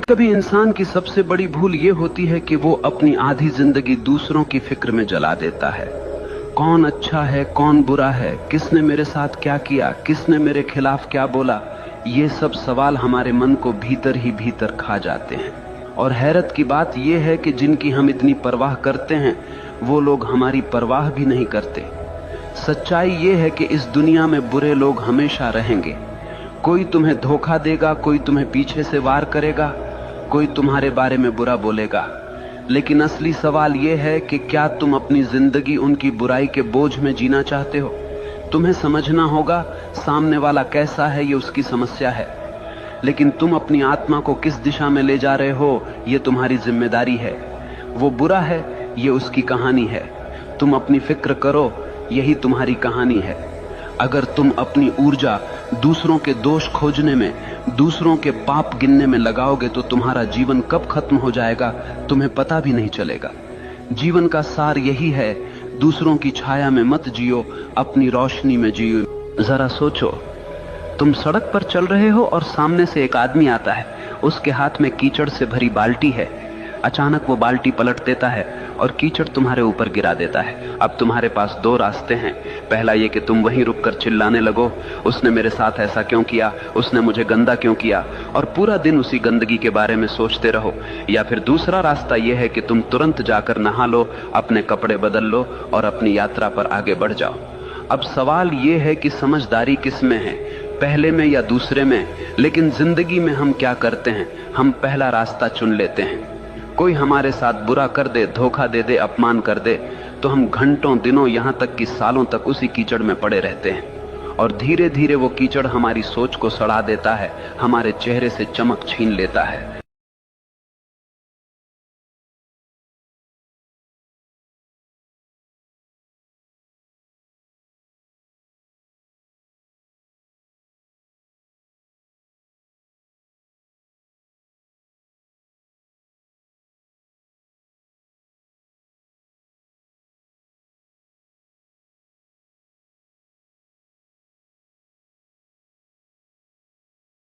कभी इंसान की सबसे बड़ी भूल ये होती है कि वो अपनी आधी जिंदगी दूसरों की फिक्र में जला देता है। कौन अच्छा है, कौन बुरा है, किसने मेरे साथ क्या किया, किसने मेरे खिलाफ क्या बोला, ये सब सवाल हमारे मन को भीतर ही भीतर खा जाते हैं। और हैरत की बात यह है कि जिनकी हम इतनी परवाह करते हैं वो लोग हमारी परवाह भी नहीं करते। सच्चाई ये है कि इस दुनिया में बुरे लोग हमेशा रहेंगे। कोई तुम्हें धोखा देगा, कोई तुम्हें पीछे से वार करेगा, कोई तुम्हारे बारे में बुरा बोलेगा। लेकिन असली सवाल यह है कि क्या तुम अपनी जिंदगी उनकी बुराई के बोझ में जीना चाहते हो? तुम्हें समझना होगा सामने वाला कैसा है, ये उसकी समस्या है, लेकिन तुम अपनी आत्मा को किस दिशा में ले जा रहे हो ये तुम्हारी जिम्मेदारी है। वो बुरा है, ये उसकी कहानी है। तुम अपनी फिक्र करो, यही तुम्हारी कहानी है। अगर तुम अपनी ऊर्जा दूसरों के दोष खोजने में, दूसरों के पाप गिनने में लगाओगे तो तुम्हारा जीवन कब खत्म हो जाएगा तुम्हें पता भी नहीं चलेगा। जीवन का सार यही है, दूसरों की छाया में मत जियो, अपनी रोशनी में जियो। जरा सोचो, तुम सड़क पर चल रहे हो और सामने से एक आदमी आता है, उसके हाथ में कीचड़ से भरी बाल्टी है। अचानक वो बाल्टी पलट देता है और कीचड़ तुम्हारे ऊपर गिरा देता है। अब तुम्हारे पास दो रास्ते हैं। पहला ये कि तुम वहीं रुककर चिल्लाने लगो, उसने मेरे साथ ऐसा क्यों किया, उसने मुझे गंदा क्यों किया, और पूरा दिन उसी गंदगी के बारे में सोचते रहो। या फिर दूसरा रास्ता यह है कि तुम तुरंत जाकर नहा लो, अपने कपड़े बदल लो और अपनी यात्रा पर आगे बढ़ जाओ। अब सवाल यह है कि समझदारी किस में है, पहले में या दूसरे में? लेकिन जिंदगी में हम क्या करते हैं, हम पहला रास्ता चुन लेते हैं। कोई हमारे साथ बुरा कर दे, धोखा दे दे, अपमान कर दे, तो हम घंटों, दिनों, यहां तक कि सालों तक उसी कीचड़ में पड़े रहते हैं। और धीरे धीरे वो कीचड़ हमारी सोच को सड़ा देता है, हमारे चेहरे से चमक छीन लेता है।